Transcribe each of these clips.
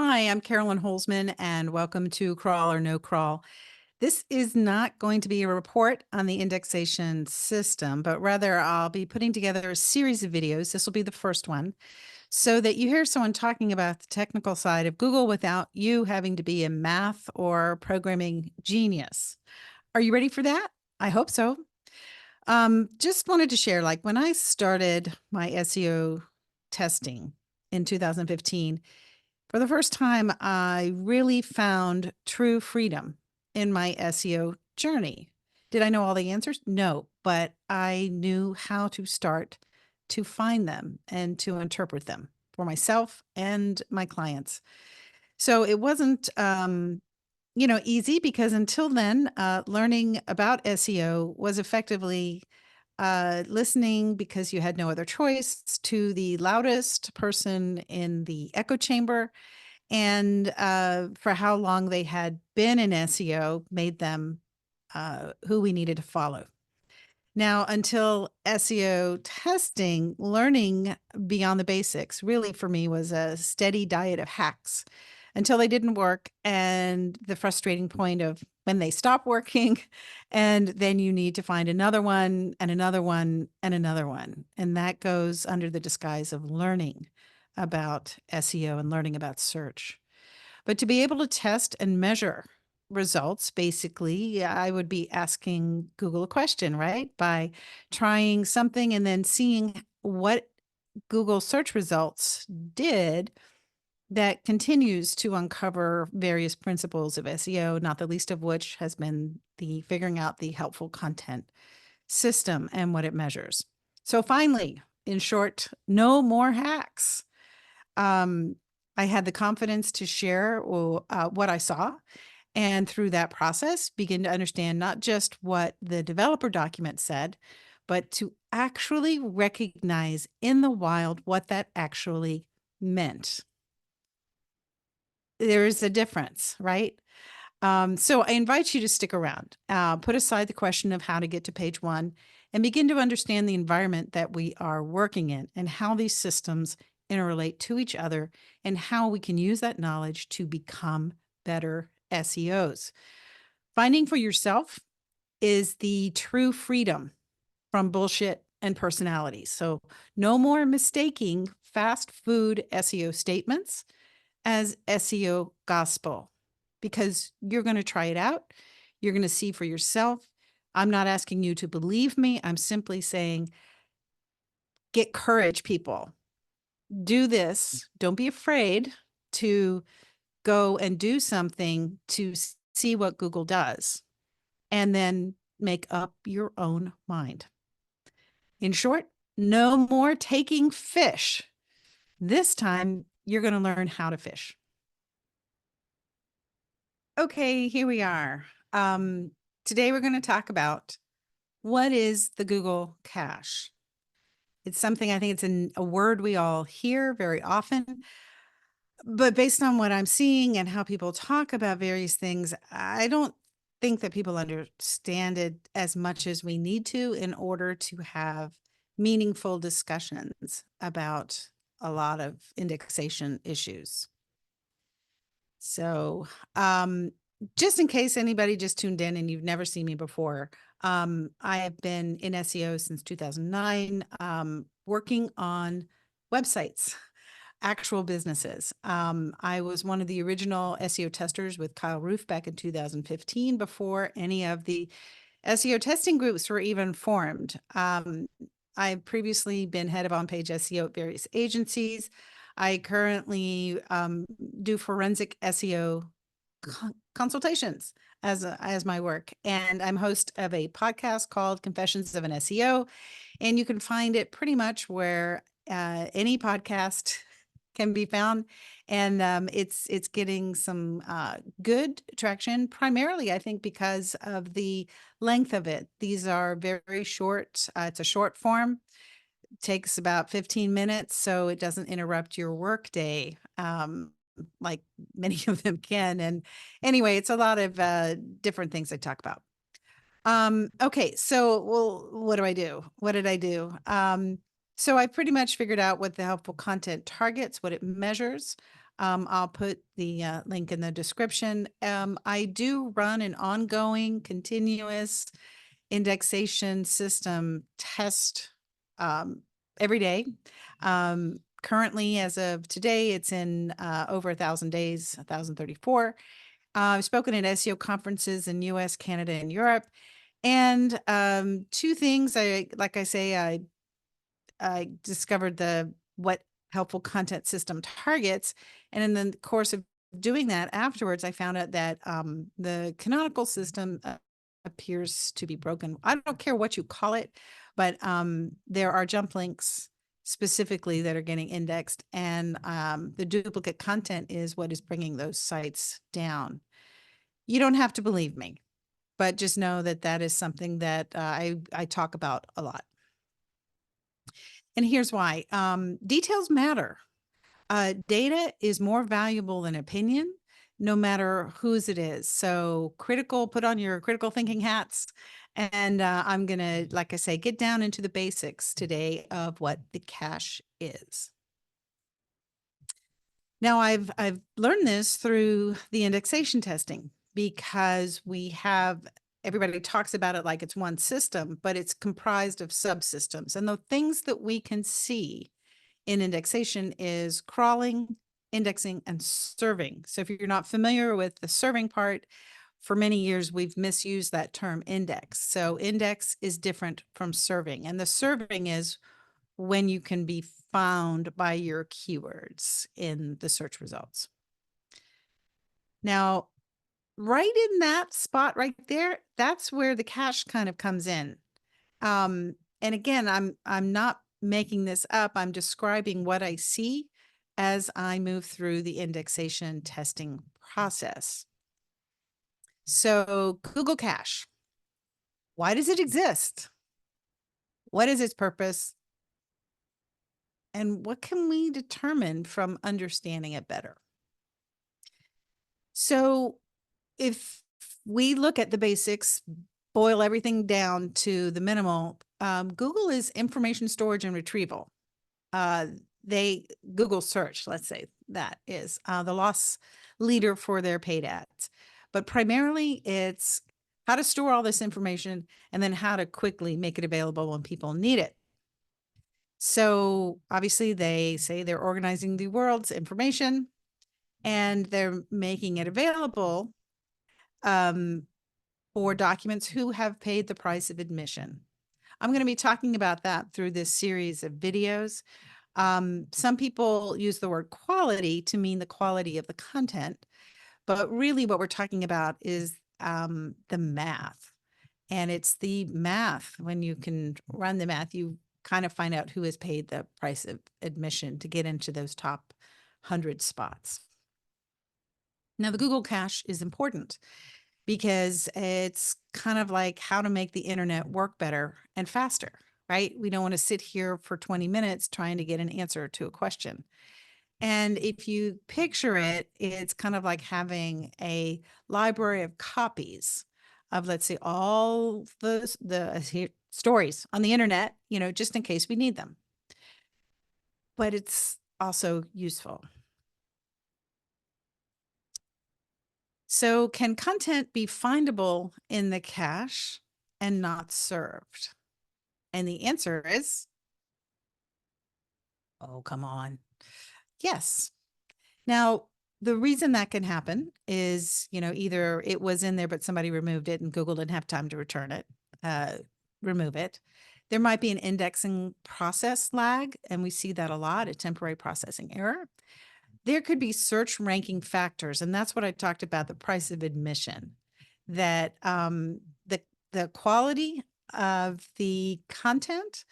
Hi, I'm Carolyn Holzman, and welcome to Crawl or No Crawl. This is not going to be a report on the indexation system, but rather I'll be putting together a series of videos. This will be the first one, so that you hear someone talking about the technical side of Google without you having to be a math or programming genius. Are you ready for that? I hope so. Just wanted to share, like when I started my SEO testing in 2015, for the first time, I really found true freedom in my SEO journey. Did I know all the answers? No, but I knew how to start to find them and to interpret them for myself and my clients. So it wasn't, easy because until then, learning about SEO was effectively listening because you had no other choice to the loudest person in the echo chamber, and for how long they had been in SEO made them who we needed to follow. Now, until SEO testing, learning beyond the basics really for me was a steady diet of hacks until they didn't work, and the frustrating point of when they stop working, and then you need to find another one and another one and another one. And that goes under the disguise of learning about SEO and learning about search. But to be able to test and measure results, basically, I would be asking Google a question, right? By trying something and then seeing what Google search results did that continues to uncover various principles of SEO, not the least of which has been the figuring out the helpful content system and what it measures. So finally, in short, no more hacks. Um, I had the confidence to share what I saw, and through that process, begin to understand not just what the developer document said, but to actually recognize in the wild what that actually meant. There is a difference, right? So I invite you to stick around, put aside the question of how to get to page one, and begin to understand the environment that we are working in and how these systems interrelate to each other and how we can use that knowledge to become better SEOs. Finding for yourself is the true freedom from bullshit and personalities. So no more mistaking fast food SEO statements as SEO gospel, because you're going to try it out. You're going to see for yourself. I'm not asking you to believe me. I'm simply saying, get courage, people. Do this. Don't be afraid to go and do something to see what Google does, and then make up your own mind. In short, no more taking fish. This time, you're going to learn how to fish. Okay, here we are. Today we're going to talk about what is the Google cache. It's something, I think it's a word we all hear very often, but based on what I'm seeing and how people talk about various things, I don't think that people understand it as much as we need to in order to have meaningful discussions about a lot of indexation issues. So, just in case anybody just tuned in and you've never seen me before, I have been in SEO since 2009, working on websites, actual businesses. I was one of the original SEO testers with Kyle Roof back in 2015, before any of the SEO testing groups were even formed. I've previously been head of on-page SEO at various agencies. I currently do forensic SEO consultations as my work, and I'm host of a podcast called Confessions of an SEO, and you can find it pretty much where any podcast can be found, and it's getting some good traction, primarily I think because of the length of it. These are very short. It's a short form. It takes about 15 minutes, so it doesn't interrupt your work day, like many of them can. And anyway, it's a lot of different things I talk about. Okay, so, well, what do I do? What did I do? So I pretty much figured out what the helpful content targets, what it measures. I'll put the link in the description. I do run an ongoing, continuous indexation system test every day. Currently, as of today, it's in over 1,000 days, 1,034. I've spoken at SEO conferences in US, Canada, and Europe. And two things, like I say, I discovered what helpful content system targets. And in the course of doing that afterwards, I found out that the Canonical system appears to be broken. I don't care what you call it, but there are jump links specifically that are getting indexed, and the duplicate content is what is bringing those sites down. You don't have to believe me, but just know that that is something that I talk about a lot. And here's why. Details matter. Data is more valuable than opinion, no matter whose it is. So put on your critical thinking hats. And I'm going to, like I say, get down into the basics today of what the cache is. Now, I've learned this through the indexation testing, because everybody talks about it like it's one system, but it's comprised of subsystems. And the things that we can see in indexation is crawling, indexing, and serving. So if you're not familiar with the serving part, for many years, we've misused that term index. So index is different from serving. And the serving is when you can be found by your keywords in the search results. Now, right in that spot right there, that's where the cache kind of comes in. And again, I'm not making this up. I'm describing what I see as I move through the indexation testing process. So Google Cache, why does it exist? What is its purpose? And what can we determine from understanding it better? So if we look at the basics, boil everything down to the minimal, Google is information storage and retrieval. Google search, let's say, that is the loss leader for their paid ads. But primarily it's how to store all this information and then how to quickly make it available when people need it. So obviously they say they're organizing the world's information and they're making it available for documents who have paid the price of admission. I'm going to be talking about that through this series of videos. Some people use the word quality to mean the quality of the content, but really what we're talking about is the math. And it's the math. When you can run the math, you kind of find out who has paid the price of admission to get into those top 100 spots. Now, the Google cache is important because it's kind of like how to make the internet work better and faster, right? We don't want to sit here for 20 minutes trying to get an answer to a question. And if you picture it, it's kind of like having a library of copies of, let's say, all the stories on the internet, just in case we need them. But it's also useful. So can content be findable in the cache and not served? And the answer is, oh, come on. Yes. Now, the reason that can happen is, either it was in there, but somebody removed it and Google didn't have time to return it, remove it. There might be an indexing process lag, and we see that a lot, a temporary processing error. There could be search ranking factors, and that's what I talked about, the price of admission, that the quality of the content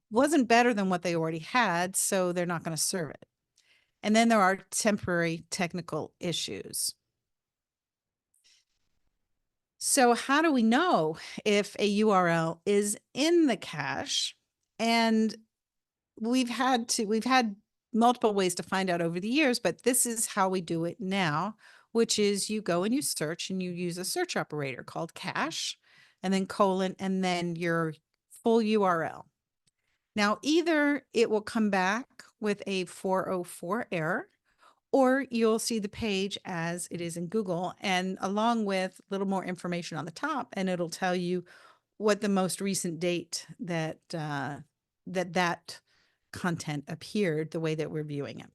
wasn't better than what they already had, so they're not going to serve it. And then there are temporary technical issues. So how do we know if a URL is in the cache? And we've had multiple ways to find out over the years, but this is how we do it now, which is you go and you search and you use a search operator called cache and then colon and then your full URL. Now, either it will come back with a 404 error, or you'll see the page as it is in Google, and along with a little more information on the top, and it'll tell you what the most recent date that that content appeared, the way that we're viewing it.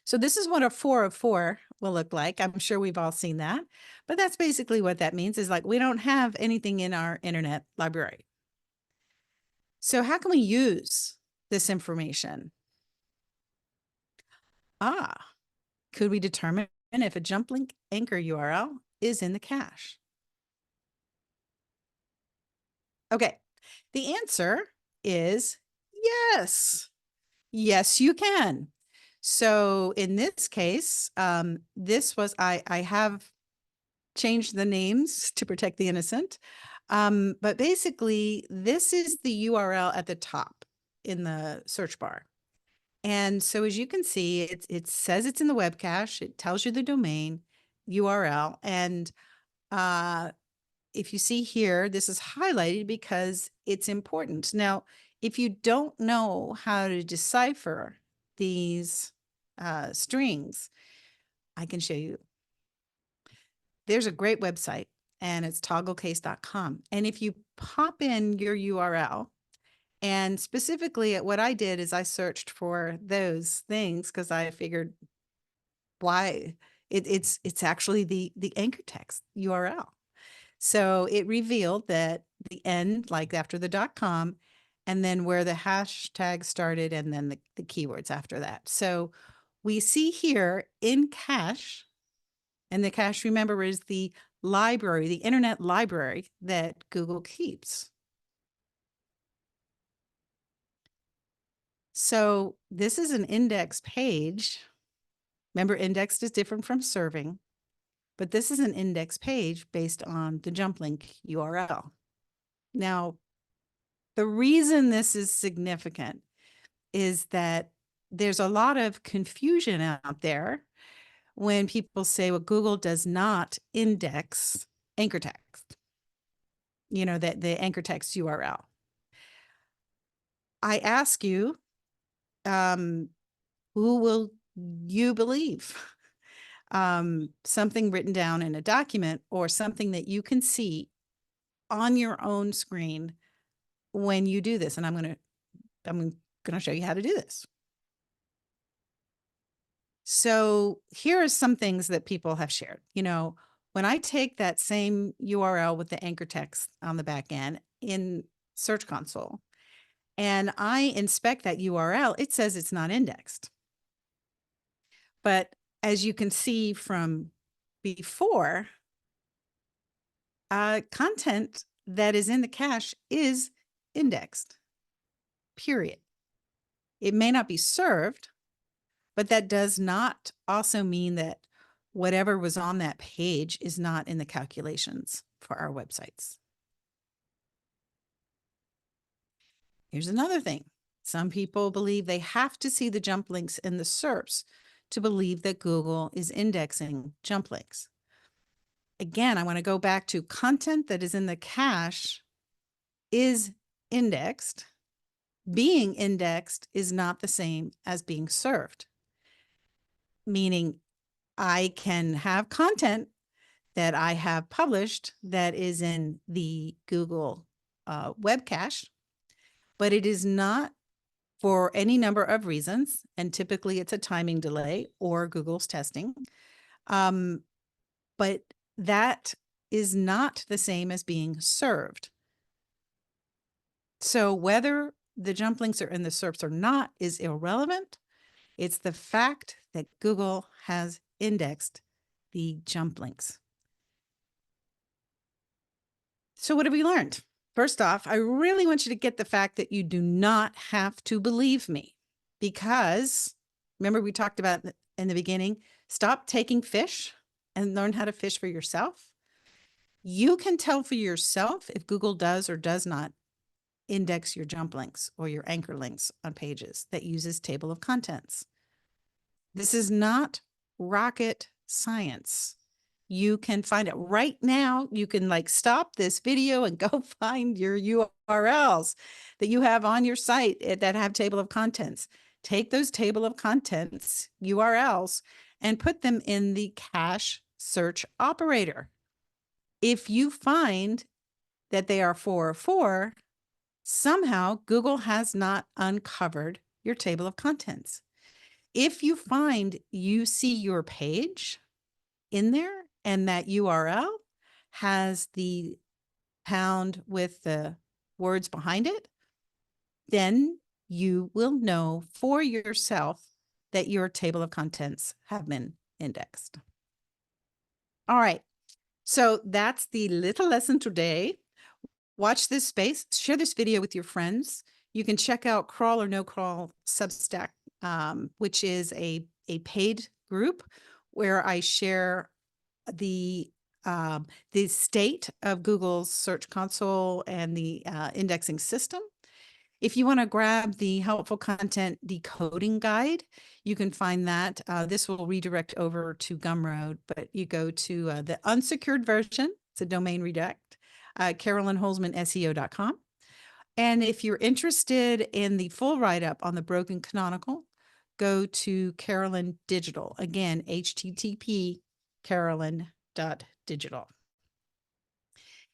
So this is what a 4 of 4 will look like. I'm sure we've all seen that, but that's basically what that means, is like we don't have anything in our internet library. So how can we use this information? Could we determine if a jump link anchor URL is in the cache? Okay, the answer is yes. Yes, you can. So in this case, this was, I have changed the names to protect the innocent. But basically, this is the URL at the top in the search bar. And so as you can see, it says it's in the web cache. It tells you the domain URL. And if you see here, this is highlighted because it's important. Now, if you don't know how to decipher these strings, I can show you. There's a great website, and it's togglecase.com. And if you pop in your URL, and specifically what I did is I searched for those things because I figured why it's actually the anchor text URL. So it revealed that the end, like after the .com, and then where the hashtag started, and then the keywords after that. So we see here in cache, and the cache, remember, is the library, the internet library that Google keeps. So this is an index page. Remember, indexed is different from serving, but this is an index page based on the jump link URL. Now, the reason this is significant is that there's a lot of confusion out there when people say, well, Google does not index anchor text, you know, that the anchor text URL. I ask you, who will you believe? Something written down in a document or something that you can see on your own screen when you do this? And I'm going to show you how to do this. So here are some things that people have shared. You know, when I take that same URL with the anchor text on the back end in Search Console, and I inspect that URL, it says it's not indexed. But as you can see from before, content that is in the cache is indexed, period. It may not be served, but that does not also mean that whatever was on that page is not in the calculations for our websites. Here's another thing. Some people believe they have to see the jump links in the SERPs to believe that Google is indexing jump links. Again, I want to go back to content that is in the cache is indexed. Being indexed is not the same as being served, meaning I can have content that I have published that is in the Google web cache, but it is not for any number of reasons. And typically it's a timing delay or Google's testing. But that is not the same as being served. So whether the jump links are in the SERPs or not is irrelevant. It's the fact that Google has indexed the jump links. So what have we learned? First off, I really want you to get the fact that you do not have to believe me, because remember we talked about in the beginning, stop taking fish and learn how to fish for yourself. You can tell for yourself if Google does or does not index your jump links or your anchor links on pages that uses table of contents. This is not rocket science. You can find it right now. You can like stop this video and go find your URLs that you have on your site that have table of contents. take those table of contents URLs and put them in the cache search operator. If you find that they are 404, somehow Google has not uncovered your table of contents. If you find you see your page in there and that URL has the pound with the words behind it, then you will know for yourself that your table of contents have been indexed. All right, so that's the little lesson today. Watch this space, share this video with your friends. You can check out Crawl or No Crawl Substack, which is a paid group where I share the state of Google's Search Console and the indexing system. If you want to grab the helpful content decoding guide, you can find that. This will redirect over to Gumroad, but you go to the unsecured version. It's a domain redirect, carolynholzmanseo.com. And if you're interested in the full write-up on the broken Canonical, go to Carolyn Digital. Again, http carolyn.digital.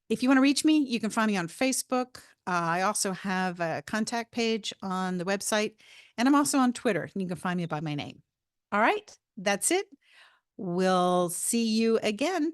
If you want to reach me, you can find me on Facebook. I also have a contact page on the website, and I'm also on Twitter. You can find me by my name. All right, that's it. We'll see you again